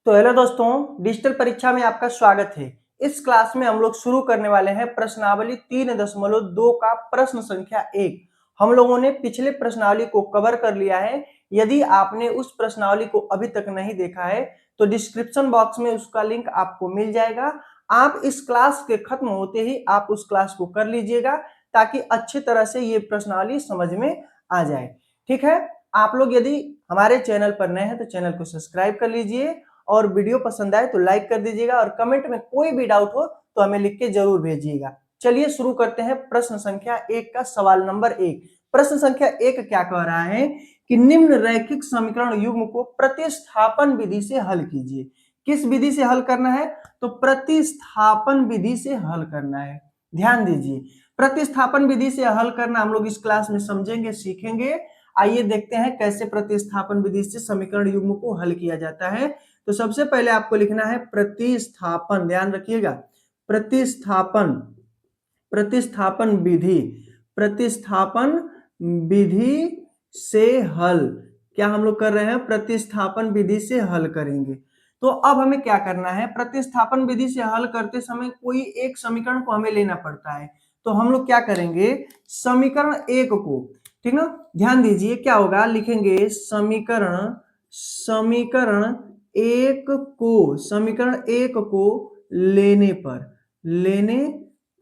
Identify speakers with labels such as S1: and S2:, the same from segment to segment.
S1: तो हेलो दोस्तों, डिजिटल परीक्षा में आपका स्वागत है। इस क्लास में हम लोग शुरू करने वाले हैं प्रश्नावली 3.2 का प्रश्न संख्या 1। हम लोगों ने पिछले प्रश्नावली को कवर कर लिया है। यदि आपने उस प्रश्नावली को अभी तक नहीं देखा है तो डिस्क्रिप्शन बॉक्स में उसका लिंक आपको मिल जाएगा। आप इस क्लास के खत्म होते ही आप उस क्लास को कर लीजिएगा ताकि अच्छी तरह से ये प्रश्नावली समझ में आ जाए। ठीक है, आप लोग यदि हमारे चैनल पर नए हैं तो चैनल को सब्सक्राइब कर लीजिए और वीडियो पसंद आए तो लाइक कर दीजिएगा और कमेंट में कोई भी डाउट हो तो हमें लिख के जरूर भेजिएगा। चलिए शुरू करते हैं प्रश्न संख्या 1 का सवाल नंबर 1। प्रश्न संख्या 1 क्या कह रहा है कि निम्न रैखिक समीकरण युग्म को प्रतिस्थापन विधि से हल कीजिए। किस विधि से हल करना है? तो प्रतिस्थापन विधि से हल करना है। ध्यान दीजिए, प्रतिस्थापन विधि से हल करना हम लोग इस क्लास में समझेंगे, सीखेंगे। आइए देखते हैं कैसे प्रतिस्थापन विधि से समीकरण युग्म को हल किया जाता है। तो सबसे पहले आपको लिखना है प्रतिस्थापन। ध्यान रखिएगा, प्रतिस्थापन प्रतिस्थापन विधि, प्रतिस्थापन विधि से हल। क्या हम लोग कर रहे हैं? प्रतिस्थापन विधि से हल करेंगे। तो अब हमें क्या करना है? प्रतिस्थापन विधि से हल करते समय कोई एक समीकरण को हमें लेना पड़ता है। तो हम लोग क्या करेंगे? समीकरण 1 को, ठीक ना, ध्यान दीजिए क्या होगा, लिखेंगे समीकरण समीकरण 1 को लेने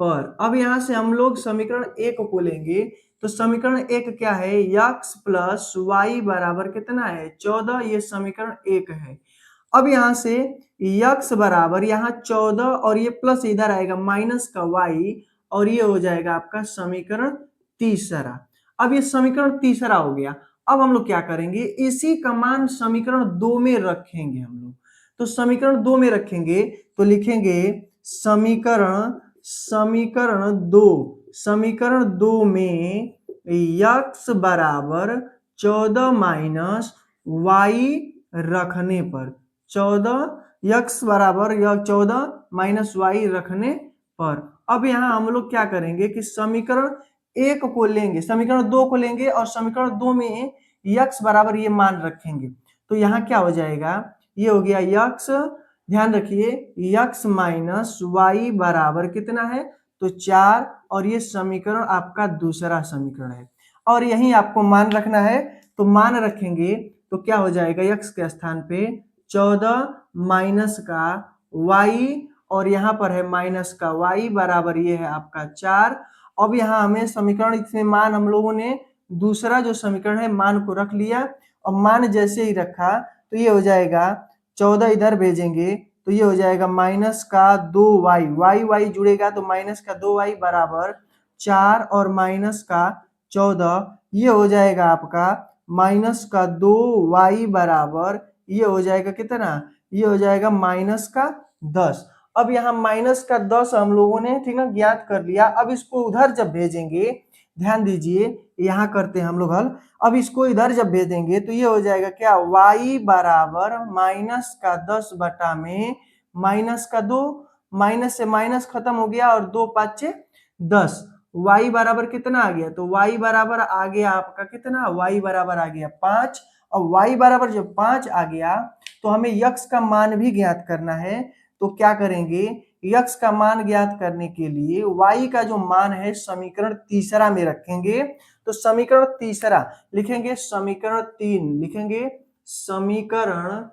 S1: पर अब यहां से हम लोग समीकरण 1 को लेंगे। तो समीकरण 1 क्या है? x प्लस वाई बराबर कितना है? 14। ये समीकरण 1 है। अब यहां से x बराबर यहाँ 14 और ये प्लस इधर आएगा माइनस का y और ये हो जाएगा आपका समीकरण तीसरा। अब ये समीकरण तीसरा हो गया। अब हम लोग क्या करेंगे? इसी का मान समीकरण 2 में रखेंगे हम लोग। तो समीकरण 2 में रखेंगे तो लिखेंगे समीकरण 2 में x बराबर 14 माइनस वाई रखने पर 14 x बराबर 14 माइनस वाई रखने पर अब यहाँ हम लोग क्या करेंगे कि समीकरण 1 को लेंगे, समीकरण 2 को लेंगे और समीकरण 2 में x बराबर ये मान रखेंगे। तो यहाँ क्या हो जाएगा? ये हो गया x, ध्यान रखिए, x माइनस वाई बराबर कितना है? तो 4 और ये समीकरण आपका दूसरा समीकरण है और यही आपको मान रखना है। तो मान रखेंगे तो क्या हो जाएगा? x के स्थान पे 14 माइनस का y और यहाँ पर है माइनस का y बराबर ये है आपका 4। अब यहाँ हमें समीकरण, इसमें मान हम लोगों ने दूसरा जो समीकरण है मान को रख लिया और मान जैसे ही रखा तो ये हो जाएगा 14 इधर भेजेंगे तो ये हो जाएगा माइनस का 2y, y जुड़ेगा तो माइनस का 2y बराबर 4 और माइनस का 14 ये हो जाएगा आपका माइनस का 2y बराबर ये हो जाएगा कितना? ये हो जाएगा माइनस का 10। अब यहाँ माइनस का 10 हम लोगों ने, ठीक है, ज्ञात कर लिया। अब इसको उधर जब भेजेंगे, ध्यान दीजिए, यहाँ करते हैं हम लोग हल। अब इसको इधर जब भेजेंगे तो ये हो जाएगा क्या? y बराबर माइनस का 10 बटा में माइनस का 2, माइनस से माइनस खत्म हो गया और 2 5 10। y बराबर कितना आ गया? तो y बराबर आ गया आपका कितना? y बराबर आ गया 5। और y बराबर जब 5 आ गया तो हमें x का मान भी ज्ञात करना है। तो क्या करेंगे? x का मान ज्ञात करने के लिए y का जो मान है समीकरण तीसरा में रखेंगे। तो समीकरण तीसरा लिखेंगे, समीकरण 3 लिखेंगे, समीकरण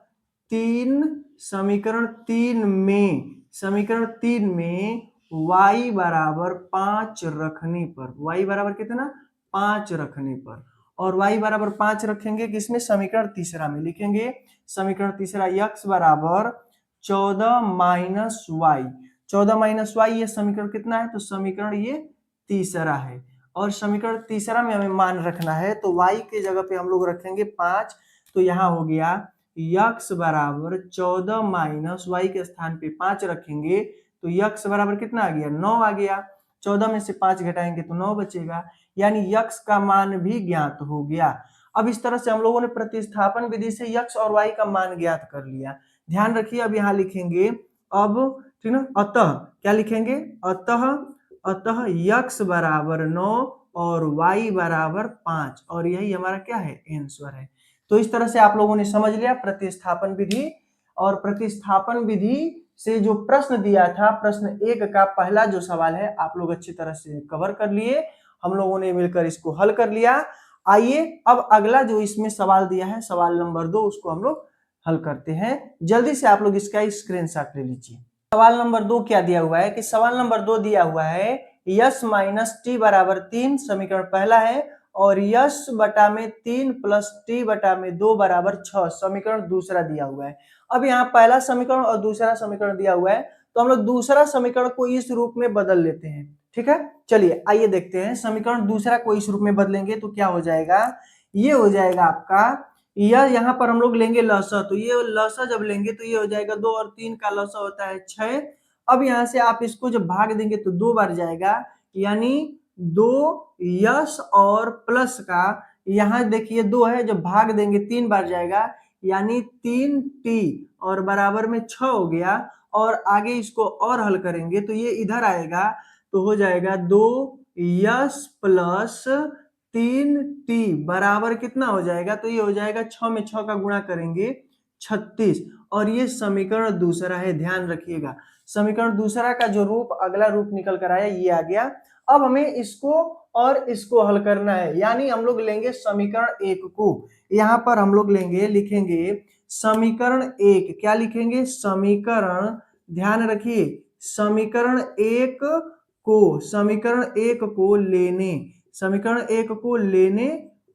S1: 3 में y बराबर 5 रखने पर, y बराबर कितना? 5 रखने पर, और y बराबर 5 रखेंगे किसमें? समीकरण तीसरा में। लिखेंगे समीकरण तीसरा x बराबर 14 माइनस वाई, 14 माइनस वाई, ये समीकरण कितना है? तो समीकरण ये तीसरा है और समीकरण तीसरा में हमें मान रखना है। तो y के जगह पे हम लोग रखेंगे 5। तो यहाँ हो गया x बराबर 14 माइनस वाई के स्थान पे 5 रखेंगे तो x बराबर कितना आ गया? 9 आ गया। 14 में से 5 घटाएंगे तो 9 बचेगा, यानी x का मान भी ज्ञात हो गया। अब इस तरह से हम लोगों ने प्रतिस्थापन विधि से x और y का मान ज्ञात कर लिया। ध्यान रखिए, अब यहाँ लिखेंगे, अब ठीक ना, अतः क्या लिखेंगे? अतः x बराबर 9 और y बराबर 5 और यही हमारा क्या है? आंसर है। तो इस तरह से आप लोगों ने समझ लिया प्रतिस्थापन विधि। और प्रतिस्थापन विधि से जो प्रश्न दिया था, प्रश्न 1 का पहला जो सवाल है आप लोग अच्छी तरह से कवर कर लिए, हम लोगों ने मिलकर इसको हल कर लिया। आइए अब अगला जो इसमें सवाल दिया है, सवाल नंबर 2, उसको हम लोग हल करते हैं। जल्दी से आप लोग इसका स्क्रीनशॉट ले लीजिए। सवाल नंबर 2 क्या दिया हुआ है कि सवाल नंबर 2 दिया हुआ है यस माइनस टी बराबर 3, समीकरण पहला है, और यस बटा में 3 प्लस टी बटा में 2 बराबर 6, समीकरण दूसरा दिया हुआ है। अब यहाँ पहला समीकरण और दूसरा समीकरण दिया हुआ है, तो हम लोग दूसरा समीकरण को इस रूप में बदल लेते हैं। ठीक है, चलिए आइए देखते हैं। समीकरण दूसरा को इस रूप में बदलेंगे तो क्या हो जाएगा, ये हो जाएगा आपका, यह यहाँ पर हम लोग लेंगे लसा, तो ये लसा जब लेंगे तो ये हो जाएगा 2 और 3 का लसा होता है 6। अब यहाँ से आप इसको जब भाग देंगे तो 2 बार जाएगा, यानी 2 यस और प्लस का, यहाँ देखिए 2 है, जब भाग देंगे 3 बार जाएगा, यानी 3 टी और बराबर में 6 हो गया। और आगे इसको और हल करेंगे तो ये इधर आएगा, तो हो जाएगा 2 यस प्लस 3 टी बराबर कितना हो जाएगा, तो ये हो जाएगा 6 में 6 का गुणा करेंगे 36, और ये समीकरण दूसरा है। ध्यान रखिएगा, समीकरण दूसरा का जो रूप अगला रूप निकल कर आया ये आ गया। अब हमें इसको और इसको हल करना है, यानी हम लोग लेंगे समीकरण 1 को, यहाँ पर हम लोग लेंगे, लिखेंगे समीकरण 1, क्या लिखेंगे, समीकरण, ध्यान रखिए, समीकरण 1 को, समीकरण 1 को लेने, समीकरण 1 को लेने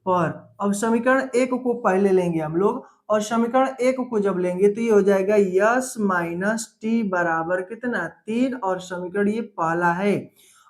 S1: पर, अब समीकरण 1 को पहले लेंगे हम लोग, और समीकरण 1 को जब लेंगे तो ये हो जाएगा यस माइनस टी बराबर कितना, 3, और समीकरण ये पहला है।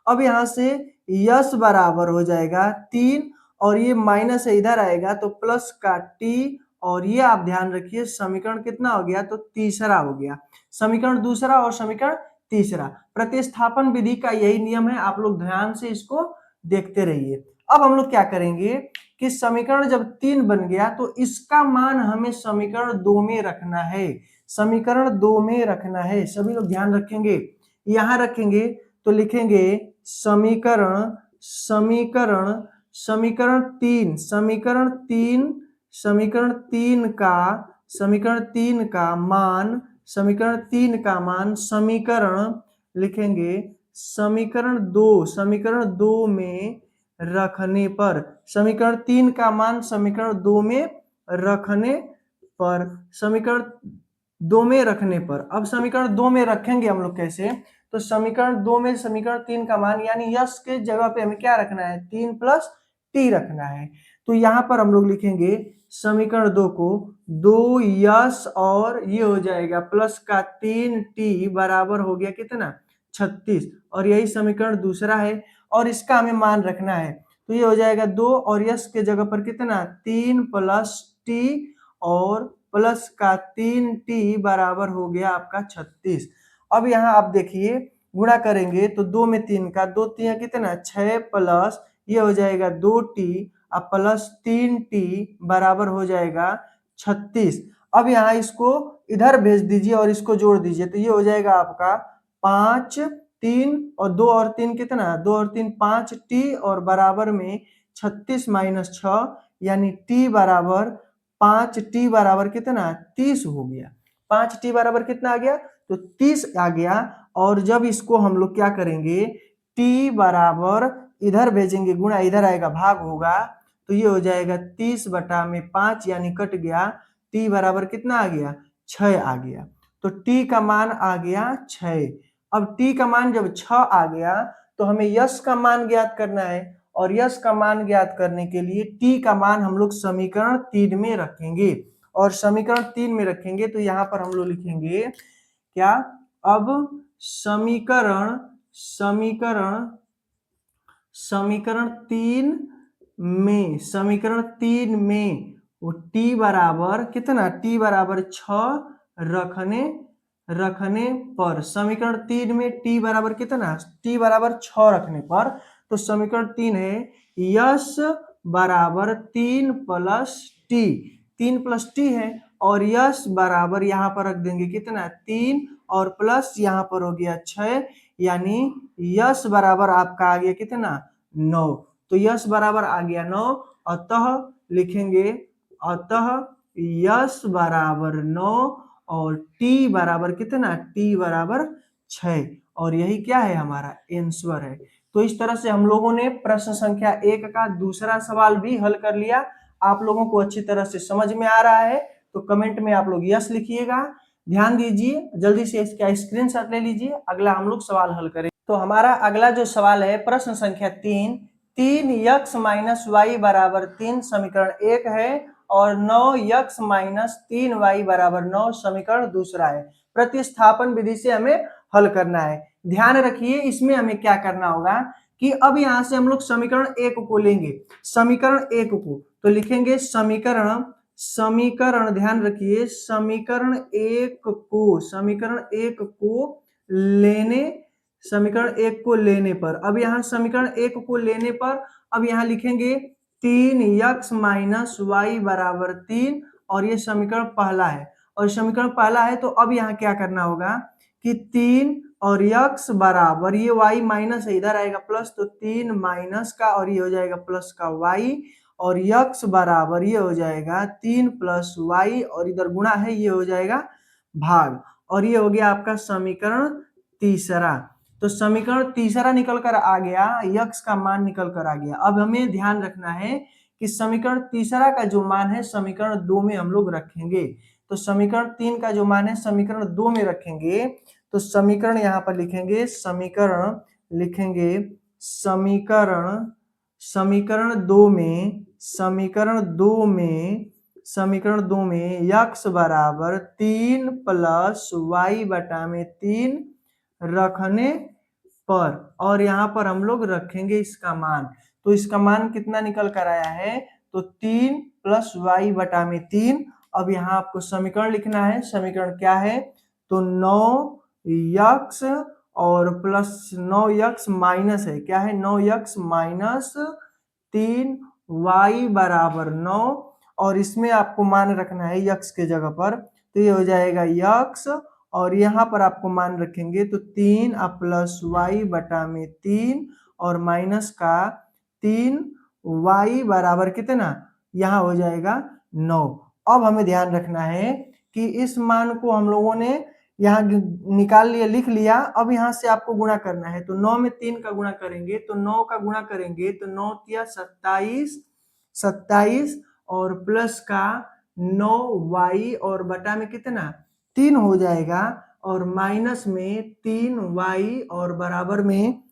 S1: अब यहाँ से यस बराबर हो जाएगा 3, और ये माइनस इधर आएगा तो प्लस का टी, और ये आप ध्यान रखिए समीकरण कितना हो गया, तो तीसरा हो गया। समीकरण दूसरा और समीकरण तीसरा, प्रतिस्थापन विधि का यही नियम है, आप लोग ध्यान से इसको देखते रहिए। अब हम लोग क्या करेंगे कि समीकरण जब 3 बन गया तो इसका मान हमें समीकरण 2 में रखना है, समीकरण 2 में रखना है, सभी लोग ध्यान रखेंगे। यहां रखेंगे तो लिखेंगे समीकरण, समीकरण, समीकरण 3, समीकरण 3, समीकरण 3 का, समीकरण 3 का मान, समीकरण 3 का मान समीकरण, लिखेंगे समीकरण 2, समीकरण 2 में रखने पर, समीकरण 3 का मान समीकरण 2 में रखने पर, समीकरण 2 में रखने पर। अब समीकरण 2 में रखेंगे हम लोग कैसे, तो समीकरण 2 में समीकरण 3 का मान, यानी यस के जगह पे हमें क्या रखना है, 3 प्लस टी रखना है। तो यहाँ पर हम लोग लिखेंगे समीकरण 2 को 2 यस और ये हो जाएगा प्लस का 3 टी बराबर हो गया कितना, 36, और यही समीकरण दूसरा है, और इसका हमें मान रखना है, तो ये हो जाएगा 2 और यस के जगह पर कितना, 3 प्लस टी और प्लस का 3 टी बराबर हो गया आपका 36। अब यहाँ आप देखिए गुणा करेंगे तो 2 में 3 का, 2 3 कितना 6, प्लस ये हो जाएगा 2 टी अब प्लस 3 टी बराबर हो जाएगा 36। अब यहाँ इसको इधर भेज दीजिए और इसको जोड़ दीजिए, तो ये हो जाएगा आपका 5, 3 और 2 और 3 कितना, 2 और 3 5 टी और बराबर में 36 माइनस 6, यानी टी बराबर 5 टी बराबर कितना, 30 हो गया। 5 टी बराबर कितना आ गया, तो 30 आ गया। और जब इसको हम लोग क्या करेंगे, टी बराबर इधर भेजेंगे, गुणा इधर आएगा, भाग होगा, तो ये हो जाएगा 30 बटा में 5, यानी कट गया, टी बराबर कितना आ गया, 6 आ गया। तो टी का मान आ गया 6। अब टी का मान जब 6 आ गया तो हमें यस का मान ज्ञात करना है, और यस का मान ज्ञात करने के लिए टी का मान हम लोग समीकरण 3 में रखेंगे, और समीकरण 3 में रखेंगे तो यहाँ पर हम लोग लिखेंगे क्या, अब समीकरण, समीकरण, समीकरण 3 में, समीकरण 3 में वो टी बराबर कितना, टी बराबर 6 रखने, रखने पर, समीकरण 3 में टी बराबर कितना, टी बराबर 6 रखने पर, तो समीकरण 3 है यस बराबर 3 प्लस टी, 3 प्लस टी है, और यस बराबर यहाँ पर रख देंगे कितना, 3 और प्लस यहाँ पर हो गया 6, यानी यस बराबर आपका आ गया कितना, 9। तो यस बराबर आ गया 9, अतः लिखेंगे, अतः यस बराबर 9, और t बराबर कितना, t बराबर 6, और यही क्या है, हमारा आंसर है। तो इस तरह से हम लोगों ने प्रश्न संख्या 1 का दूसरा सवाल भी हल कर लिया। आप लोगों को अच्छी तरह से समझ में आ रहा है तो कमेंट में आप लोग यस लिखिएगा। ध्यान दीजिए, जल्दी से इसका स्क्रीनशॉट ले लीजिए, अगला हम लोग सवाल हल करें। तो हमारा अगला जो सवाल है प्रश्न संख्या 3, 3x माइनस वाई बराबर 3 समीकरण 1 है और 9x माइनस 3y बराबर 9 समीकरण दूसरा है। प्रतिस्थापन विधि से हमें हल करना है। ध्यान रखिए, इसमें हमें क्या करना होगा कि अब यहां से हम लोग समीकरण 1 को लेंगे। समीकरण 1 को तो लिखेंगे समीकरण ध्यान रखिए, समीकरण 1 को लेने समीकरण 1 को लेने पर, अब यहाँ समीकरण 1 को लेने पर अब यहाँ लिखेंगे 3x माइनस वाई बराबर 3, और ये समीकरण पहला है, और समीकरण पहला है तो अब यहाँ क्या करना होगा कि 3 और x बराबर, ये y माइनस है, इधर आएगा प्लस, तो 3 माइनस का और ये हो जाएगा प्लस का y, और x बराबर ये हो जाएगा 3 प्लस y, और इधर गुणा है, ये हो जाएगा भाग, और ये हो गया आपका समीकरण तीसरा। तो समीकरण तीसरा निकल कर आ गया, x का मान निकल कर आ गया। अब हमें ध्यान रखना है कि समीकरण तीसरा का जो मान है समीकरण 2 में हम लोग रखेंगे। तो समीकरण 3 का जो मान है समीकरण 2 में रखेंगे। तो समीकरण यहाँ पर लिखेंगे, समीकरण 2 में x बराबर 3 प्लस वाई बटा में 3 रखने पर, और यहाँ पर हम लोग रखेंगे इसका मान। तो इसका मान कितना निकल कर आया है, तो 3 प्लस वाई बटा में 3। अब यहाँ आपको समीकरण लिखना है, समीकरण क्या है, तो 9x और प्लस 9x माइनस है, क्या है, 9x माइनस 3y बराबर 9, और इसमें आपको मान रखना है x के जगह पर, तो ये हो जाएगा x, और यहाँ पर आपको मान रखेंगे तो 3 प्लस वाई बटा में 3 और माइनस का 3y बराबर कितना, यहाँ हो जाएगा 9। अब हमें ध्यान रखना है कि इस मान को हम लोगों ने यहाँ निकाल लिया, लिख लिया। अब यहाँ से आपको गुणा करना है, तो 9 में 3 का गुणा करेंगे, तो 9 का गुणा करेंगे तो 9 तिया 27 और प्लस का 9y और बटा में कितना 3 हो जाएगा, और माइनस में 3y और बराबर में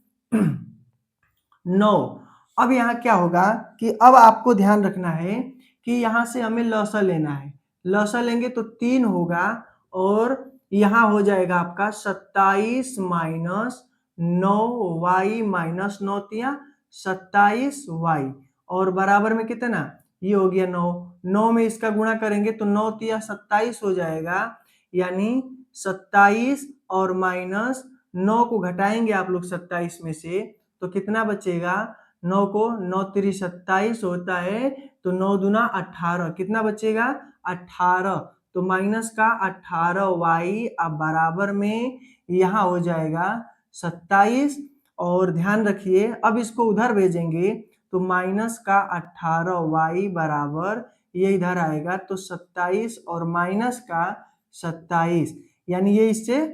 S1: 9। अब यहाँ क्या होगा कि अब आपको ध्यान रखना है कि यहाँ से हमें लसा लेना है, लसा लेंगे तो 3 होगा, और यहाँ हो जाएगा आपका 27 माइनस 9y माइनस 9 तिया 27y, और बराबर में कितना, ये हो गया 9। 9 में इसका गुणा करेंगे तो 9 तिया 27 हो जाएगा, यानी 27 और माइनस 9 को घटाएंगे आप लोग 27 में से, तो कितना बचेगा, 9 को 9 तिरी 27 होता है, तो 9 दूना 18, कितना बचेगा 18, तो माइनस का 18y अब बराबर में यहाँ हो जाएगा 27, और ध्यान रखिए अब इसको उधर भेजेंगे तो माइनस का 18y बराबर ये इधर आएगा, तो 27 और माइनस का 27, यानी ये इससे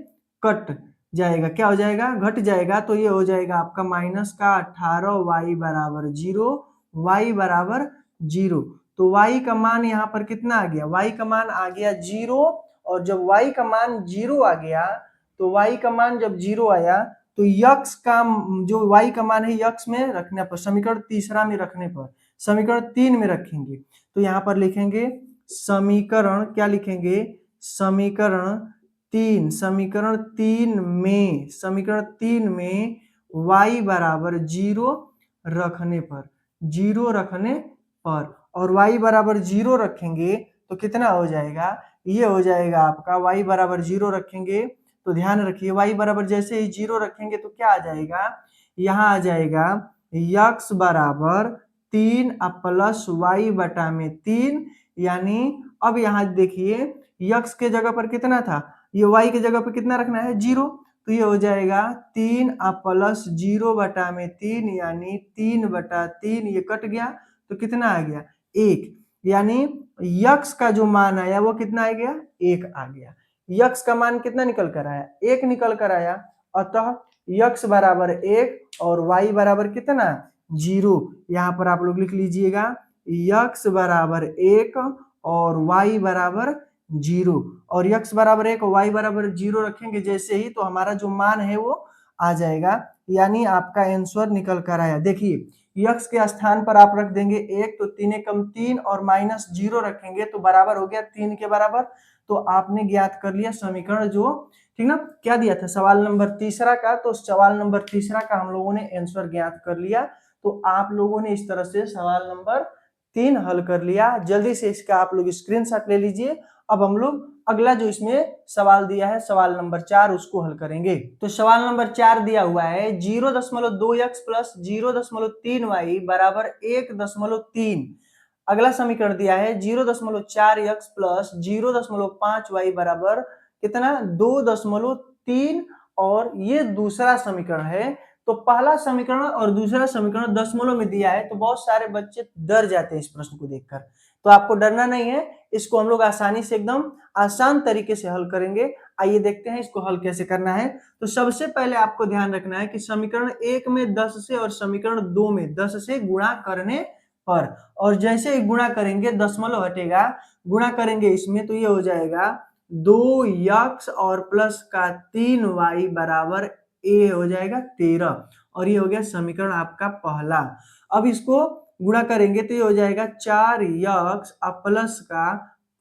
S1: कट जाएगा, क्या हो जाएगा, घट जाएगा, तो ये हो जाएगा आपका माइनस का 18y बराबर 0, y बराबर 0। तो y का मान यहाँ पर कितना आ गया, y का मान आ गया 0, और जब y का मान 0 आ गया, तो y का मान जब 0 आया तो x का जो y का मान है x में रखने पर, समीकरण तीसरा में रखने पर, समीकरण 3 में रखेंगे, तो यहाँ पर लिखेंगे समीकरण, क्या लिखेंगे, समीकरण 3 में y बराबर 0 रखने पर, और y बराबर 0 रखेंगे तो कितना हो जाएगा, ये हो जाएगा आपका y बराबर 0 रखेंगे, तो ध्यान रखिए y बराबर जैसे ही 0 रखेंगे तो क्या आ जाएगा, यहाँ आ जाएगा x बराबर 3 प्लस y बटा में 3, यानी अब यहाँ देखिए x के जगह पर कितना था, ये y के जगह पर कितना रखना है 0, तो ये हो जाएगा 3 प्लस 0 बटा में 3, यानी 3 बटा 3, ये कट गया तो कितना आ गया 1, यानी x का जो मान आया वो कितना आ गया 1 आ गया। यक्स का मान कितना निकल कर आया, 1 निकल कर आया। अतः यक्स बराबर 1 और वाई बराबर कितना, 0। यहाँ पर आप लोग लिख लीजिएगा यक्स बराबर 1 और वाई बराबर 0। और यक्स बराबर 1 और वाई बराबर 0 रखेंगे जैसे ही, तो हमारा जो मान है वो आ जाएगा, यानी आपका आंसर निकल कर आया। देखिए यक्स के स्थान पर आप रख देंगे 1, तो 3 एकम 3 और माइनस 0 रखेंगे तो बराबर हो गया 3 के बराबर। तो आपने ज्ञात कर लिया समीकरण जो, ठीक ना, क्या दिया था सवाल नंबर तीसरा का, तो सवाल नंबर तीसरा का हम लोगों ने आंसर ज्ञात कर लिया। तो आप लोगों ने इस तरह से सवाल नंबर 3 हल कर लिया। जल्दी से इसका आप लोग स्क्रीनशॉट ले लीजिए। अब हम लोग अगला जो इसमें सवाल दिया है सवाल नंबर 4 उसको हल करेंगे। तो सवाल नंबर 4 दिया हुआ है 0.2x प्लस 0.3y बराबर 1.3। अगला समीकरण दिया है 0.4x प्लस 0.5y बराबर कितना, 2.3। और ये दूसरा समीकरण है। तो पहला समीकरण और दूसरा समीकरण दशमलव में दिया है, तो बहुत सारे बच्चे डर जाते हैं इस प्रश्न को देखकर। तो आपको डरना नहीं है, इसको हम लोग आसानी से एकदम आसान तरीके से हल करेंगे। आइए देखते हैं इसको हल कैसे करना है। तो सबसे पहले आपको ध्यान रखना है कि समीकरण 1 में 10 से और समीकरण 2 में 10 से गुणा करने पर, और जैसे ही गुणा करेंगे दशमलव हटेगा, गुणा करेंगे इसमें तो ये हो जाएगा 2x और प्लस का 3y बराबर ए हो जाएगा 13। और ये हो गया समीकरण आपका पहला। अब इसको गुणा करेंगे तो ये हो जाएगा 4x प्लस का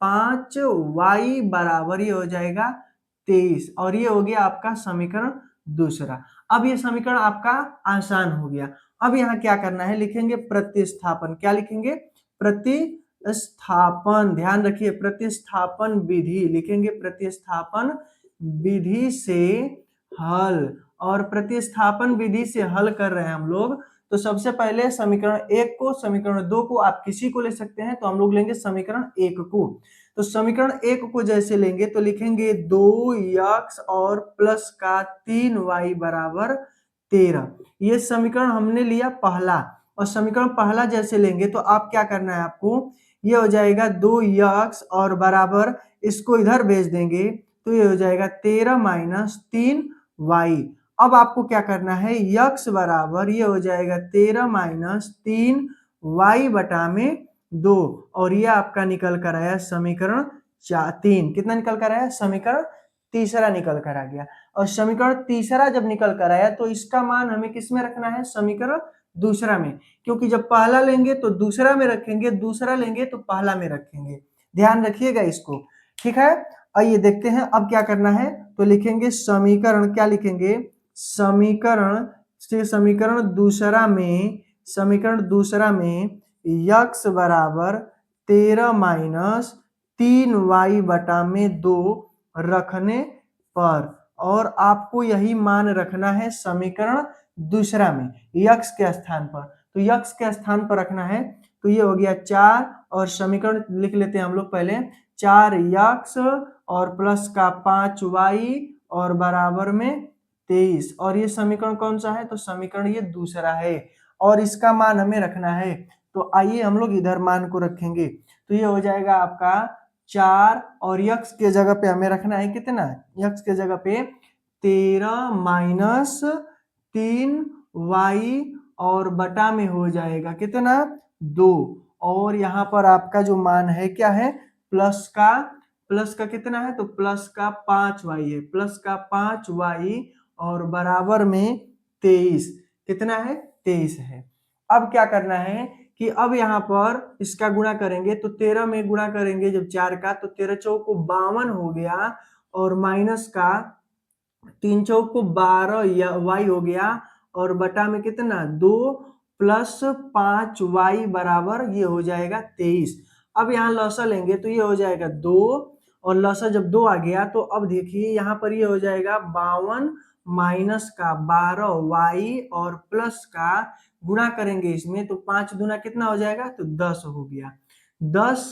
S1: 5y बराबर ये हो जाएगा 23। और ये हो गया आपका समीकरण दूसरा। अब ये समीकरण आपका आसान हो गया। अब यहाँ क्या करना है, लिखेंगे प्रतिस्थापन। क्या लिखेंगे, प्रतिस्थापन। ध्यान रखिए प्रतिस्थापन विधि लिखेंगे, प्रतिस्थापन विधि से हल। और प्रतिस्थापन विधि से हल कर रहे हैं हम लोग, तो सबसे पहले समीकरण 1 को, समीकरण 2 को आप किसी को ले सकते हैं, तो हम लोग लेंगे समीकरण 1 को। तो समीकरण 1 को जैसे लेंगे तो लिखेंगे 2x और प्लस का 3y बराबर 13। ये समीकरण हमने लिया पहला। और समीकरण पहला जैसे लेंगे तो आप क्या करना है आपको, ये हो जाएगा 2x और बराबर इसको इधर भेज देंगे तो ये हो जाएगा 13 माइनस 3y। अब आपको क्या करना है, x बराबर ये हो जाएगा 13 माइनस 3y बटा में 2। और ये आपका निकल कर आया समीकरण 3। कितना निकल कर आया, समीकरण तीसरा निकल कर आ गया। और समीकरण तीसरा जब निकल कर आया तो इसका मान हमें किस में रखना है, समीकरण दूसरा में। क्योंकि जब पहला लेंगे तो दूसरा में रखेंगे, दूसरा लेंगे तो पहला में रखेंगे। ध्यान रखिएगा इसको, ठीक है। आइए देखते हैं अब क्या करना है। तो लिखेंगे समीकरण, क्या लिखेंगे, समीकरण से समीकरण दूसरा में, समीकरण दूसरा में x बराबर 13 माइनस 3y बटा में 2 रखने पर, और आपको यही मान रखना है समीकरण दूसरा में x के स्थान पर। तो x के स्थान पर रखना है, तो ये हो गया 4। और समीकरण लिख लेते हैं हम लोग पहले, 4x और प्लस का 5y और बराबर में 23। और ये समीकरण कौन सा है, तो समीकरण ये दूसरा है और इसका मान हमें रखना है। तो आइए हम लोग इधर मान को रखेंगे, तो ये हो जाएगा आपका 4 और x के जगह पे हमें रखना है कितना, x के जगह पे 13 माइनस 3y और बटा में हो जाएगा कितना, 2। और यहाँ पर आपका जो मान है क्या है, प्लस का कितना है, तो प्लस का 5y है, प्लस का 5y और बराबर में 23। कितना है, 23 है। अब क्या करना है कि अब यहाँ पर इसका गुणा करेंगे, तो 13 में गुणा करेंगे जब 4 का, तो 13 चौक को 52 हो गया और माइनस का 3 चौक को 12 या y हो गया और बटा में कितना 2 प्लस 5y बराबर ये हो जाएगा 23। अब यहाँ लसा लेंगे तो ये हो जाएगा 2 और लसा जब 2 आ गया तो अब देखिए यहाँ पर ये हो जाएगा 52 माइनस का 12y और प्लस का गुणा करेंगे इसमें, तो 5 दूना कितना हो जाएगा, तो 10 हो गया। 10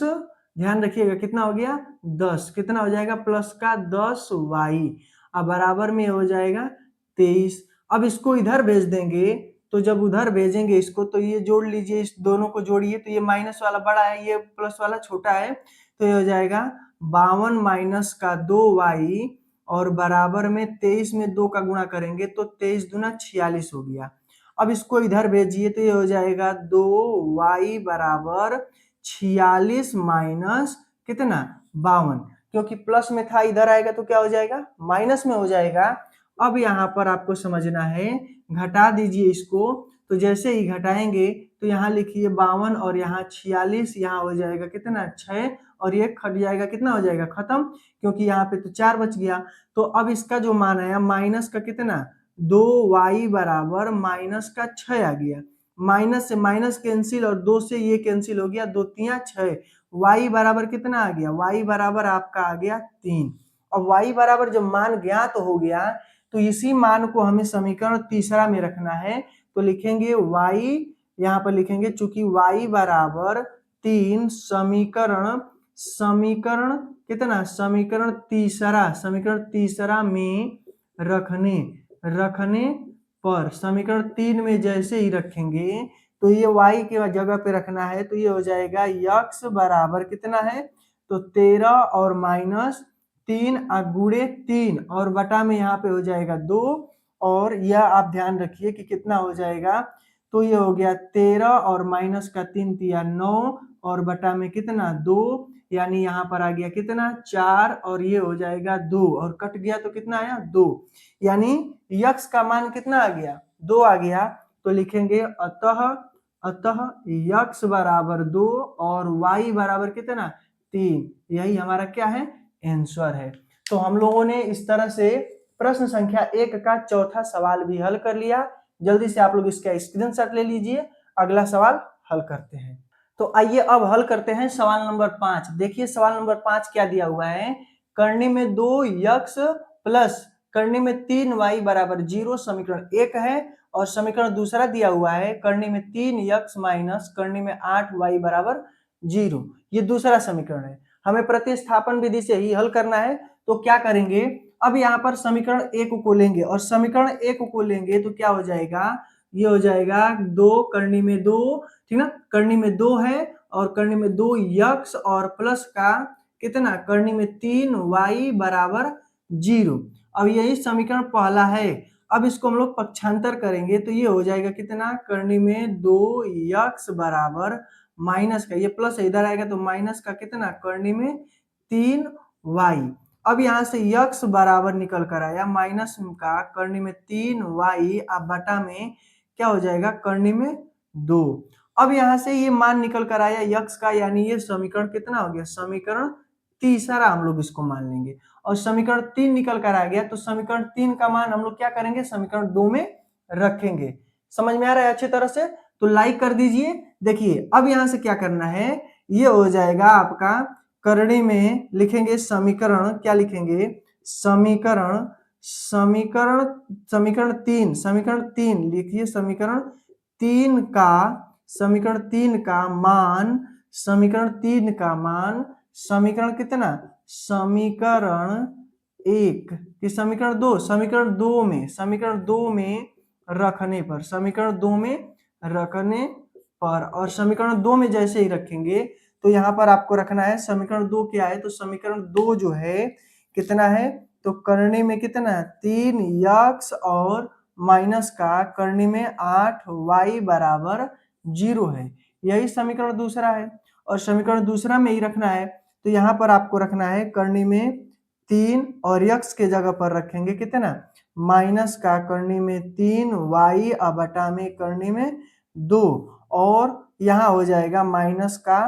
S1: ध्यान रखिएगा कितना हो गया, 10 कितना हो जाएगा, प्लस का 10y अब बराबर में हो जाएगा 23। अब इसको इधर भेज देंगे, तो जब उधर भेजेंगे इसको तो ये जोड़ लीजिए, इस दोनों को जोड़िए, तो ये माइनस वाला बड़ा है, ये प्लस वाला छोटा है, तो ये हो जाएगा 52 माइनस का 2y और बराबर में 23 में 2 का गुणा करेंगे तो 23 दूना 46 हो गया। अब इसको इधर भेजिए तो ये हो जाएगा 2y बराबर 46 माइनस कितना 52, क्योंकि प्लस में था इधर आएगा तो क्या हो जाएगा माइनस में हो जाएगा। अब यहाँ पर आपको समझना है, घटा दीजिए इसको, तो जैसे ही घटाएंगे तो यहाँ लिखिए 52 और यहाँ 46, यहाँ हो जाएगा कितना 6 और ये कट जाएगा कितना हो जाएगा खत्म, क्योंकि यहाँ पे तो 4 बच गया। तो अब इसका जो मान आया माइनस का कितना 2y बराबर माइनस का 6 आ गया। माइनस से माइनस कैंसिल और 2 से ये कैंसिल हो गया, 2 तिया 6, y बराबर कितना आ गया, y बराबर आपका आ गया 3। अब y बराबर जब मान ज्ञात हो गया तो इसी मान को हमें समीकरण तीसरा में रखना है। तो लिखेंगे y, यहाँ पर लिखेंगे चूंकि y बराबर 3 समीकरण कितना समीकरण तीसरा में रखने पर समीकरण 3 में जैसे ही रखेंगे तो ये y के जगह पे रखना है, तो ये हो जाएगा x बराबर कितना है तो 13 और माइनस 3 गुणे 3 और बटा में यहाँ पे हो जाएगा 2, और यह आप ध्यान रखिए कि कितना हो जाएगा, तो ये हो गया 13 और माइनस का 3 तिया 9 और बटा में कितना 2, यानी यहाँ पर आ गया कितना 4 और ये हो जाएगा 2 और कट गया तो कितना आया 2, यानी यक्स का मान कितना आ गया 2 आ गया। तो लिखेंगे अतः यक्स बराबर 2 और y बराबर कितना 3, यही हमारा क्या है आंसर है। तो हम लोगों ने इस तरह से प्रश्न संख्या 1 का चौथा सवाल भी हल कर लिया। जल्दी से आप लोग इसका स्क्रीनशॉट ले लीजिए, अगला सवाल हल करते हैं। तो आइए अब हल करते हैं सवाल नंबर 5। देखिए सवाल नंबर 5 क्या दिया हुआ है, करनी में 2x प्लस करनी में 3y बराबर 0 समीकरण 1 है, और समीकरण दूसरा दिया हुआ है करनी में 3x माइनस करनी में 8y बराबर 0, ये दूसरा समीकरण है। हमें प्रतिस्थापन विधि से ही हल करना है। तो क्या करेंगे, अब यहाँ पर समीकरण 1 को लेंगे और समीकरण 1 को लेंगे तो क्या हो जाएगा, ये हो जाएगा 2 करनी में 2, ठीक ना, करनी में 2 है और करनी में 2x और प्लस का कितना करनी में 3y बराबर 0। अब यही समीकरण पहला है। अब इसको हम लोग पक्षांतर करेंगे तो ये हो जाएगा कितना करनी में 2x बराबर माइनस का, ये प्लस इधर आएगा तो माइनस का कितना करनी में 3y। अब यहाँ से x बराबर निकल कर आया माइनस का करनी में 3y, अब बटा में क्या हो जाएगा करनी में 2। अब यहाँ से ये मान निकल कर आया x का, यानी ये समीकरण कितना हो गया समीकरण तीसरा हम लोग इसको मान लेंगे। और समीकरण 3 निकल कर आ गया तो समीकरण 3 का मान हम लोग क्या करेंगे समीकरण 2 में रखेंगे। समझ में आ रहा है अच्छी तरह से, तो लाइक कर दीजिए। देखिए अब यहाँ से क्या करना है, ये हो जाएगा आपका करनी में लिखेंगे समीकरण, क्या लिखेंगे समीकरण समीकरण 3 लिखिए समीकरण 3 का मान समीकरण कितना समीकरण 1 कि समीकरण 2 में रखने पर और समीकरण 2 में जैसे ही रखेंगे तो यहाँ पर आपको रखना है समीकरण 2 क्या है, तो समीकरण 2 जो है कितना है तो करने में कितना 3x और माइनस का करने में 8y बराबर 0 है, यही समीकरण दूसरा है। और समीकरण दूसरा में ही रखना है तो यहाँ पर आपको रखना है करनी में 3 और x के जगह पर रखेंगे कितना माइनस का करनी में 3y बटा में करनी में 2, और यहाँ हो जाएगा माइनस का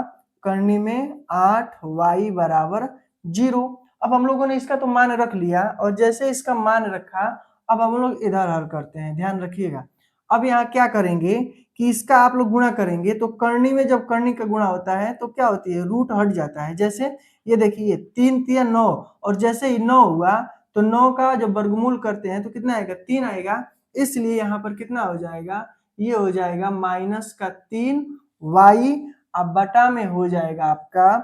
S1: करनी में 8y बराबर 0। अब हम लोगों ने इसका तो मान रख लिया और जैसे इसका मान रखा अब हम लोग इधर हल करते हैं, ध्यान रखिएगा। अब यहाँ क्या करेंगे कि इसका आप लोग गुणा करेंगे तो करनी में जब करनी का गुणा होता है तो क्या होती है रूट हट जाता है। जैसे ये देखिए 3 तिया 9 और जैसे ही 9 हुआ तो 9 का जब वर्गमूल करते हैं तो कितना आएगा 3 आएगा, इसलिए यहाँ पर कितना हो जाएगा ये हो जाएगा माइनस का 3y अब बटा में हो जाएगा आपका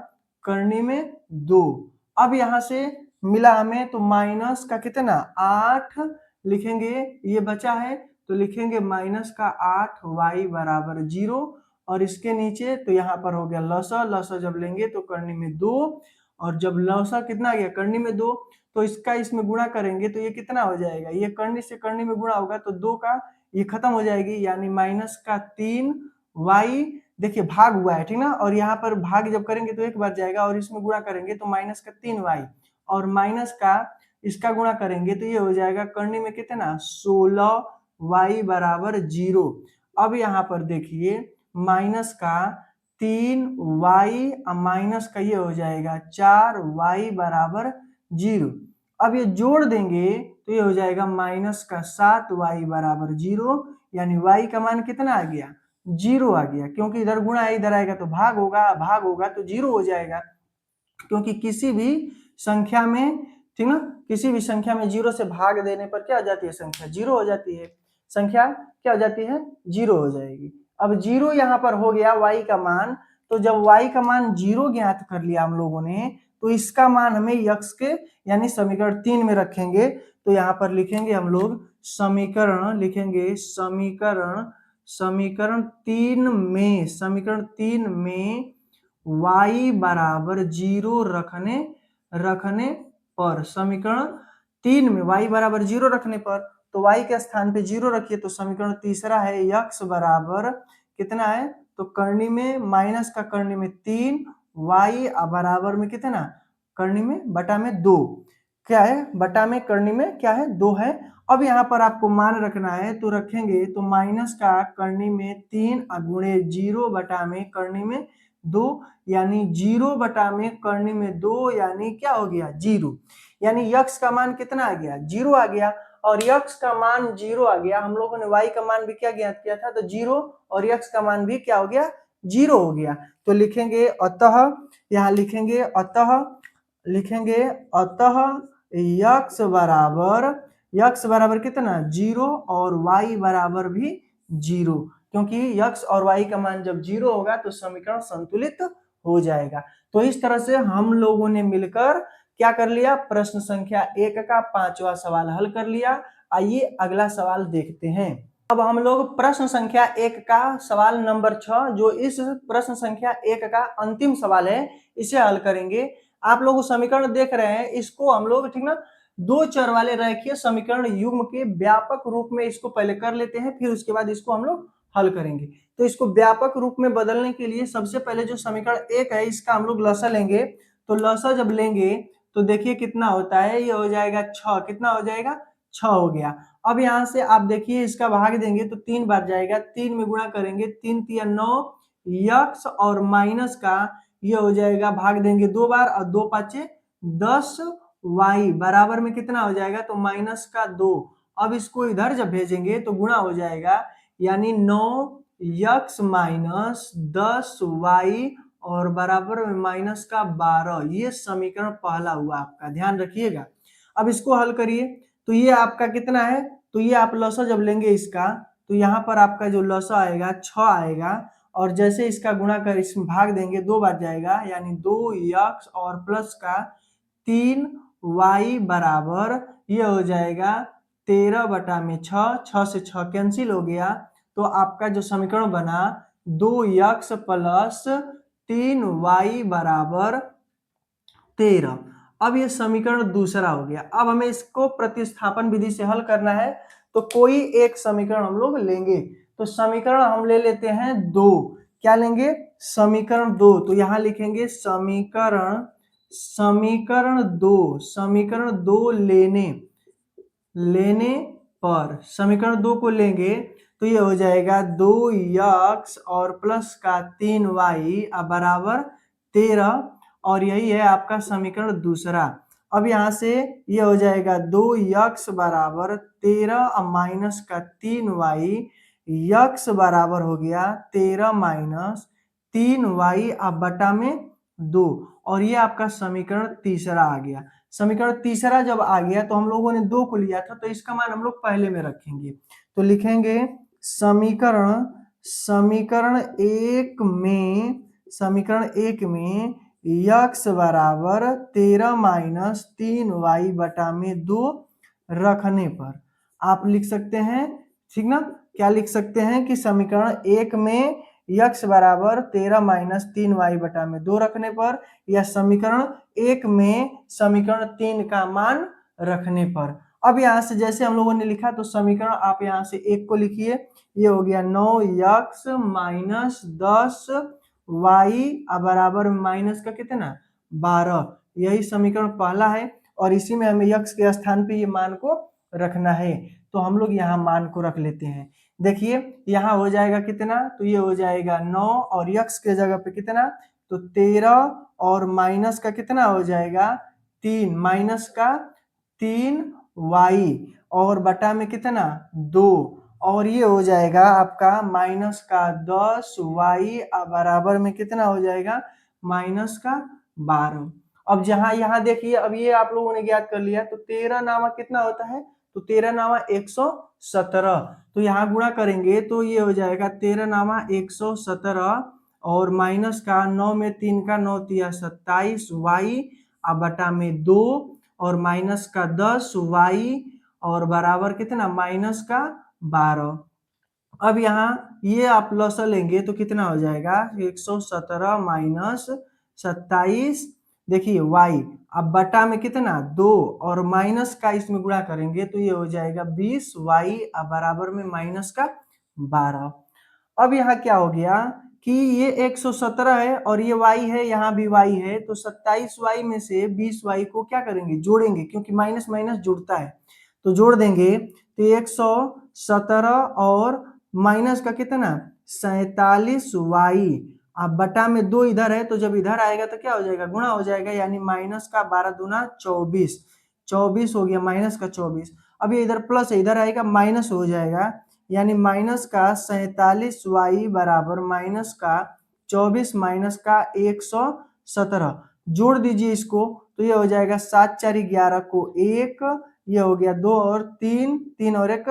S1: करनी में 2। अब यहाँ से मिला हमें तो माइनस का कितना 8 लिखेंगे, ये बचा है तो लिखेंगे माइनस का 8y बराबर 0 और इसके नीचे तो यहाँ पर हो गया लसा जब लेंगे तो करनी में 2 और जब लौसा कितना आ गया करनी में 2, तो इसका इसमें गुणा करेंगे तो ये कितना हो जाएगा, ये करनी से करनी में गुणा होगा तो 2 का ये खत्म हो जाएगी, यानी माइनस का 3y, देखिए भाग हुआ है ठीक ना, और यहाँ पर भाग जब करेंगे तो एक बार जाएगा और इसमें गुणा करेंगे तो माइनस का 3y और माइनस का इसका गुणा करेंगे तो ये हो जाएगा करनी में कितना 16y बराबर 0। अब यहाँ पर देखिए माइनस का 3y माइनस का ये हो जाएगा 4y बराबर 0। अब ये जोड़ देंगे तो ये हो जाएगा माइनस का 7y बराबर 0, यानी y का मान कितना आ गया 0 आ गया, क्योंकि इधर गुणा है इधर आएगा तो भाग होगा तो 0 हो जाएगा, क्योंकि किसी भी संख्या में ठीक ना, किसी भी संख्या में 0 से भाग देने पर क्या हो जाती है, संख्या 0 हो जाती है, संख्या क्या हो जाती है 0 हो जाएगी। अब 0 यहाँ पर हो गया y का मान, तो जब y का मान 0 ज्ञात कर लिया हम लोगों ने, तो इसका मान हमें x के यानी समीकरण 3 में रखेंगे। तो यहाँ पर लिखेंगे हम लोग समीकरण, लिखेंगे समीकरण 3 में y बराबर 0 रखने पर, समीकरण 3 में y बराबर 0 रखने पर, तो y के स्थान पे 0 रखिए तो समीकरण तीसरा है x बराबर कितना है, तो करनी में माइनस का करनी में 3 y बराबर में कितना करनी में बटा में 2, क्या है बटा में करनी में क्या है 2 है। अब यहाँ पर आपको मान रखना है तो रखेंगे तो माइनस का करनी में 3 गुणे 0 बटा में करनी में 2, यानी 0 बटा में करनी में 2, यानी क्या हो गया 0, यानी x का मान कितना आ गया 0 आ गया, और x का मान 0 आ गया, हम लोगों ने y का मान भी क्या ज्ञात किया था, तो 0, और x का मान भी क्या हो गया 0 हो गया। तो लिखेंगे अतः, यहाँ लिखेंगे अतः x बराबर कितना 0 और y बराबर भी 0, क्योंकि x और y का मान जब 0 होगा तो समीकरण संतुलित हो जाएगा। तो इस तरह से हम लोगों ने मिलकर क्या कर लिया, प्रश्न संख्या 1 का 5वां सवाल हल कर लिया। आइए अगला सवाल देखते हैं। अब हम लोग प्रश्न संख्या 1 का सवाल नंबर 6, जो इस प्रश्न संख्या 1 का अंतिम सवाल है, इसे हल करेंगे। आप लोग समीकरण देख रहे हैं, इसको हम लोग ठीक ना 2 चर वाले रेखीय समीकरण युग्म के व्यापक रूप में इसको पहले कर लेते हैं, फिर उसके बाद इसको हम लोग हल करेंगे। तो इसको व्यापक रूप में बदलने के लिए सबसे पहले जो समीकरण 1 है इसका हम लोग लसा लेंगे। तो लसा जब लेंगे तो देखिए कितना होता है, ये हो जाएगा 6, कितना हो जाएगा 6 हो गया। अब यहाँ से आप देखिए इसका भाग देंगे तो 3 बार जाएगा, 3 में गुणा करेंगे 3 तिया 9, यक्स और माइनस का ये हो जाएगा, भाग देंगे 2 बार और 2 पाँचे 10 y बराबर में कितना हो जाएगा, तो माइनस का 2। अब इसको इधर जब भेजेंगे तो गुणा हो जाएगा, यानी 9x माइनस 10y और बराबर में माइनस का 12। ये समीकरण पहला हुआ आपका, ध्यान रखिएगा। अब इसको हल करिए तो ये आपका कितना है, तो ये आप लसा जब लेंगे इसका, तो यहाँ पर आपका जो लसा आएगा 6 आएगा, और जैसे इसका गुणा कर इसमें भाग देंगे 2 बार जाएगा, यानी 2x और प्लस का 3y बराबर ये हो जाएगा 13 बटा में 6, 6 से 6 कैंसिल हो गया, तो आपका जो समीकरण बना 2x प्लस 3y बराबर 13। अब ये समीकरण दूसरा हो गया। अब हमें इसको प्रतिस्थापन विधि से हल करना है, तो कोई एक समीकरण हम लोग लेंगे। तो समीकरण हम ले लेते हैं 2, क्या लेंगे समीकरण 2, तो यहाँ लिखेंगे समीकरण 2 लेने पर, समीकरण 2 को लेंगे तो ये हो जाएगा 2x और प्लस का 3y बराबर 13, और यही है आपका समीकरण दूसरा। अब यहाँ से ये हो जाएगा 2x बराबर 13 माइनस का 3y, x बराबर हो गया 13 माइनस 3y अब बटा में 2, और ये आपका समीकरण तीसरा आ गया। समीकरण तीसरा जब आ गया तो हम लोगों ने 2 को लिया था, तो इसका मान हम लोग पहले में रखेंगे। तो लिखेंगे समीकरण 1 में x बराबर 13 माइनस 3y बटा में 2 रखने पर आप लिख सकते हैं, ठीक ना, क्या लिख सकते हैं कि समीकरण 1 में यक्स बराबर 13 माइनस 3y बटा में 2 रखने पर, या समीकरण 1 में समीकरण 3 का मान रखने पर। अब यहाँ से जैसे हम लोगों ने लिखा तो समीकरण आप यहाँ से 1 को लिखिए, ये हो गया 9x माइनस 10y बराबर माइनस का कितना 12, यही समीकरण पहला है और इसी में हमें x के स्थान पे ये मान को रखना है, तो हम लोग यहाँ मान को रख लेते हैं। देखिए यहाँ हो जाएगा कितना, तो ये हो जाएगा 9 और x के जगह पे कितना तो 13 और माइनस का कितना हो जाएगा 3, माइनस का 3y और बटा में कितना 2, और ये हो जाएगा आपका माइनस का 10y बराबर में कितना हो जाएगा माइनस का 12। अब जहां यहाँ देखिए, अब ये आप लोगों ने ज्ञात कर लिया, तो 13 नामा कितना होता है, तो 13 नामा 117, तो यहाँ गुणा करेंगे तो ये हो जाएगा 13 नामा 117 और माइनस का 9 में 3 का 9 तिया 27y बटा में 2 और माइनस का 10y और बराबर कितना माइनस का 12। अब यहाँ ये आप लसा लेंगे तो कितना हो जाएगा 117 माइनस 27, देखिए y अब बटा में कितना 2 और माइनस का इसमें गुणा करेंगे तो ये हो जाएगा 20y बराबर में माइनस का 12। अब यहाँ क्या हो गया कि ये 117 है और ये y है, यहाँ भी y है, तो 27y में से 20y को क्या करेंगे जोड़ेंगे, क्योंकि माइनस माइनस जुड़ता है, तो जोड़ देंगे तो 117 और माइनस का कितना 47y अब बटा में 2 इधर है, तो जब इधर आएगा तो क्या हो जाएगा गुणा हो जाएगा, यानी माइनस का 12 दूना 24, 24 हो गया माइनस का 24। अब ये इधर प्लस है, इधर आएगा माइनस हो जाएगा, यानी माइनस का 47y बराबर माइनस का 24 माइनस का 117, जोड़ दीजिए इसको तो ये हो जाएगा 7 4 11 को 1, ये हो गया 2 और 3, 3 और 1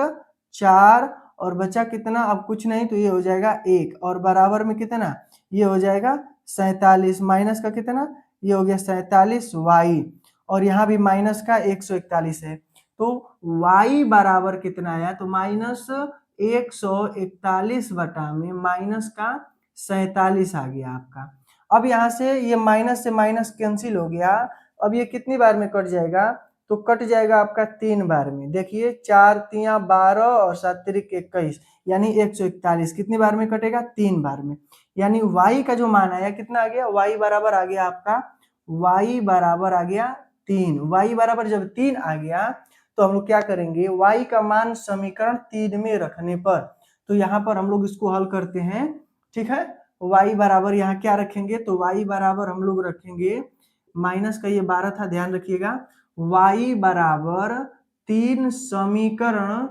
S1: 4 और बचा कितना अब कुछ नहीं, तो ये हो जाएगा 1 और बराबर में कितना ये हो जाएगा 47 माइनस का कितना ये हो गया 47y और यहाँ भी माइनस का 141 है, तो y बराबर कितना आया तो माइनस 141 बटा में माइनस का 47 आ गया आपका। अब यहाँ से ये माइनस से माइनस कैंसिल हो गया, अब ये कितनी बार में कट जाएगा तो कट जाएगा आपका 3 बार में, देखिए 4 तिया 12 और 7 तिरिक 21 यानी 141 कितनी बार में कटेगा 3 बार में, यानी y का जो मान आया कितना आ गया y बराबर आ गया आपका y बराबर आ गया 3, y बराबर जब 3 आ गया तो हम लोग क्या करेंगे y का मान समीकरण 3 में रखने पर, तो यहाँ पर हम लोग इसको हल करते हैं, ठीक है। y बराबर यहाँ क्या रखेंगे तो y बराबर हम लोग रखेंगे माइनस का ये 12 था ध्यान रखिएगा, y बराबर 3 समीकरण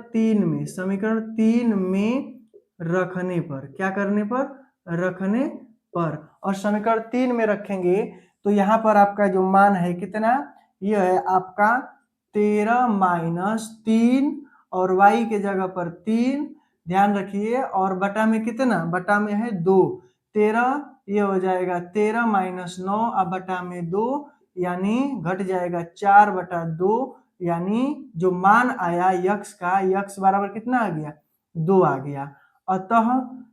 S1: 3 में रखने पर, क्या करने पर रखने पर, और समीकरण 3 में रखेंगे तो यहाँ पर आपका जो मान है कितना ये है आपका 13 माइनस 3 और y के जगह पर 3 ध्यान रखिए और बटा में कितना बटा में है 2, 13 ये हो जाएगा 13 माइनस 9 अब बटा में 2 यानी घट जाएगा 4 बटा 2, यानी जो मान आया यक्स का यक्स बराबर कितना आ गया 2 आ गया। अतः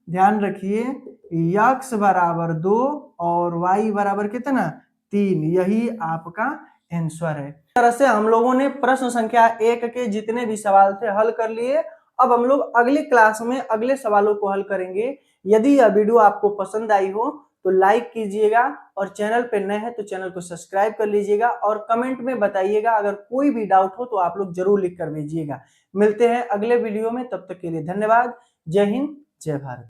S1: ध्यान रखिए यक्स बराबर 2 और y बराबर कितना 3, यही आपका आंसर है। इस तरह से हम लोगों ने प्रश्न संख्या 1 के जितने भी सवाल थे हल कर लिए। अब हम लोग अगली क्लास में अगले सवालों को हल करेंगे। यदि यह वीडियो आपको पसंद आई हो तो लाइक कीजिएगा और चैनल पे नए हैं तो चैनल को सब्सक्राइब कर लीजिएगा और कमेंट में बताइएगा, अगर कोई भी डाउट हो तो आप लोग जरूर लिख कर भेजिएगा। मिलते हैं अगले वीडियो में, तब तक के लिए धन्यवाद। जय हिंद जय भारत।